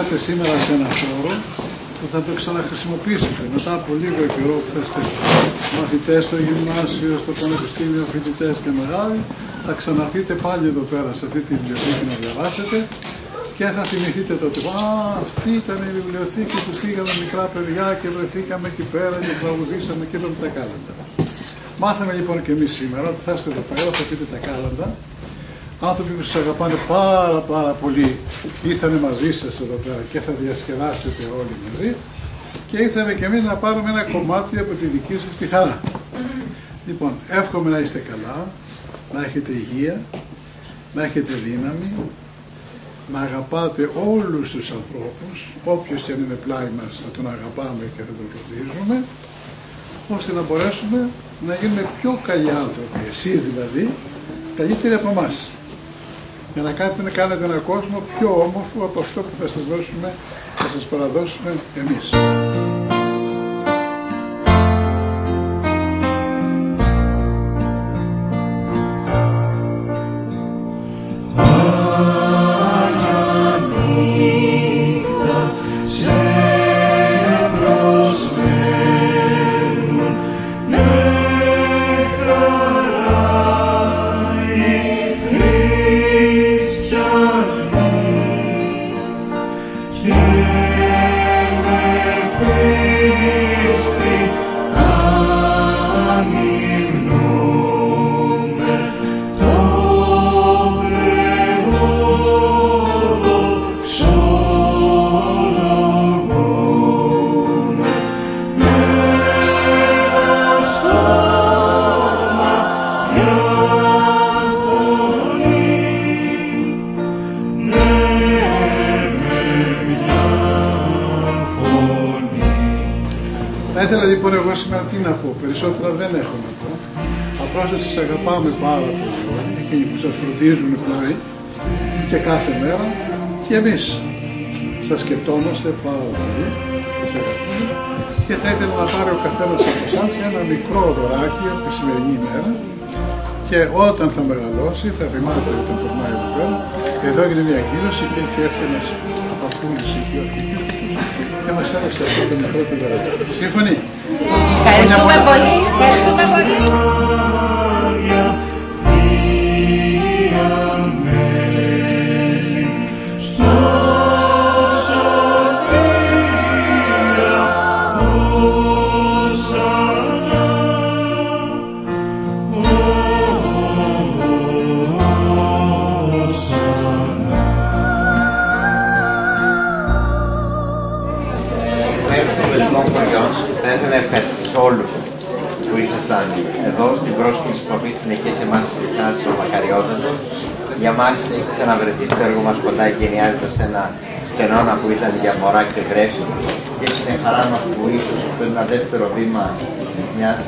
ήρθατε σήμερα σε ένα χώρο που θα το ξαναχρησιμοποιήσετε μετά από λίγο καιρό που θα είστε μαθητές στο γυμνάσιο, στο πανεπιστήμιο, φοιτητές και μεγάλοι, θα ξαναρθείτε πάλι εδώ πέρα σε αυτή τη βιβλιοθήκη να διαβάσετε και θα θυμηθείτε τότε, αυτή ήταν η βιβλιοθήκη που πήγαμε μικρά παιδιά και βρεθήκαμε εκεί πέρα και τραγουδήσαμε και είδαμε τα κάλαντα. Μάθαμε λοιπόν και εμείς σήμερα ότι θα είστε εδώ πέρα, θα πείτε τα κάλαντα. Άνθρωποι που σας αγαπάνε πάρα πολύ ήρθανε μαζί σας εδώ πέρα και θα διασκεδάσετε όλοι μαζί και ήρθαμε και εμείς να πάρουμε ένα κομμάτι από τη δική σας τη χαρά. Λοιπόν, εύχομαι να είστε καλά, να έχετε υγεία, να έχετε δύναμη, να αγαπάτε όλους τους ανθρώπους, όποιος και αν είναι πλάι μας θα τον αγαπάμε και θα τον φροντίζουμε, ώστε να μπορέσουμε να γίνουμε πιο καλοί άνθρωποι, εσείς δηλαδή, καλύτεροι από εμάς. Για να κάνετε έναν κόσμο πιο όμορφο από αυτό που θα σας δώσουμε, θα σας παραδώσουμε εμείς. Θα ήθελα λοιπόν εγώ σήμερα τι να πω, περισσότερα δεν έχω να πω. Απλώς σας αγαπάμε πάρα πολύ, εκείνοι που σας φροντίζουν πλάι και κάθε μέρα και εμείς σας σκεπτόμαστε πάρα πολύ, σας αγαπούμε και θα ήθελα να πάρει ο καθένας από εσάς ένα μικρό δωράκι από τη σημερινή ημέρα και όταν θα μεγαλώσει, θα θυμάται όταν περνάει εδώ πέρα, εδώ έγινε μια εκδήλωση και έχει έρθει ένας παππούλης εκεί και μας έδωσε αυτό το μικρό πιδωράκι. Σύμφωνοι? Ευχαριστούμε πολύ. Ευχαριστούμε πολύ. Θα ήθελα να ευχαριστήσω όλους που ήσασταν εδώ στην πρόσκληση που αφήθηκε και σε εμάς και εσάς ο Μακαριότατος. Για μας έχει ξαναβρεθεί στο έργο μας κοντά η γενιάζοντα σε ένα ξενώνα που ήταν για μωρά και βρέφη και έχει την χαρά μας που ίσως αυτό είναι ένα δεύτερο βήμα μιας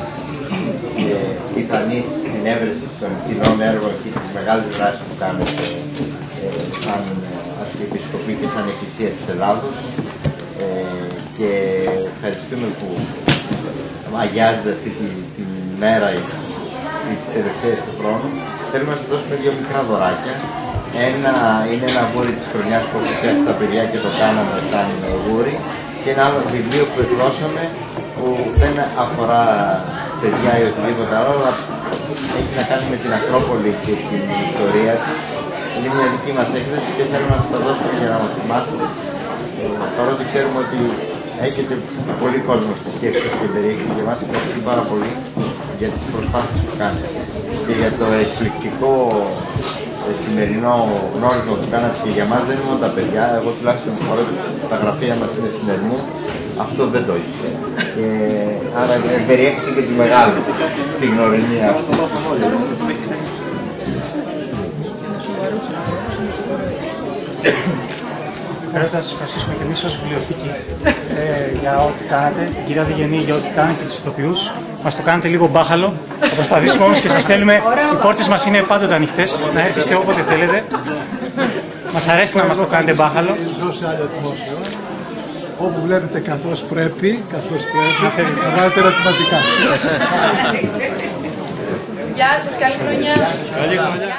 πιθανής συνέβρεσης των κοινών έργων και της μεγάλης δράσης που κάνετε σαν Αρχιεπισκοπή και σαν Εκκλησία της Ελλάδος. Και ευχαριστούμε που αγιάζετε αυτή τη μέρα ή τις τελευταίες του χρόνου. Θέλουμε να σας δώσουμε δύο μικρά δωράκια. Ένα είναι ένα γούρι της χρονιάς που έχω φτιάξει τα παιδιά και το κάναμε σαν γούρι και ένα άλλο βιβλίο που εκδώσαμε που δεν αφορά παιδιά ή οτιδήποτε άλλο, αλλά έχει να κάνει με την Ακρόπολη και την ιστορία της. Είναι μια δική μας έκθεση και θέλουμε να σας τα δώσουμε για να μας θυμάσετε. Παρότι ξέρουμε ότι έχετε πολύ κόσμο στη σκέψη σας και περιέχει και εμάς ευχαριστούμε πάρα πολύ για τις προσπάθειες που κάνετε και για το εκπληκτικό σημερινό γνώρισμα που κάνατε και για μας δεν είναι μόνο τα παιδιά, εγώ τουλάχιστον παρότι τα γραφεία μας είναι στην Ερμού, αυτό δεν το είχε. Άρα περιέχει και τη μεγάλη στη γνωριμία αυτή. Πρέπει να σας ευχαριστήσουμε και εμείς ως βιβλιοθήκη για ό,τι κάνατε, την κυρία Διγενή για ό,τι κάνετε και τους ηθοποιούς. Μας το κάνετε λίγο μπάχαλο, θα προσπαθήσουμε όμως και σας στέλνουμε, οι πόρτες μας είναι πάντοτε ανοιχτές, να έρχεστε όποτε θέλετε. Μας αρέσει να μας το κάνετε μπάχαλο. Δώσει άλλη ατμόσφαιρα, όπου βλέπετε καθώς πρέπει, να βάζετε ερωτηματικά. Γεια σας, καλή χρονιά.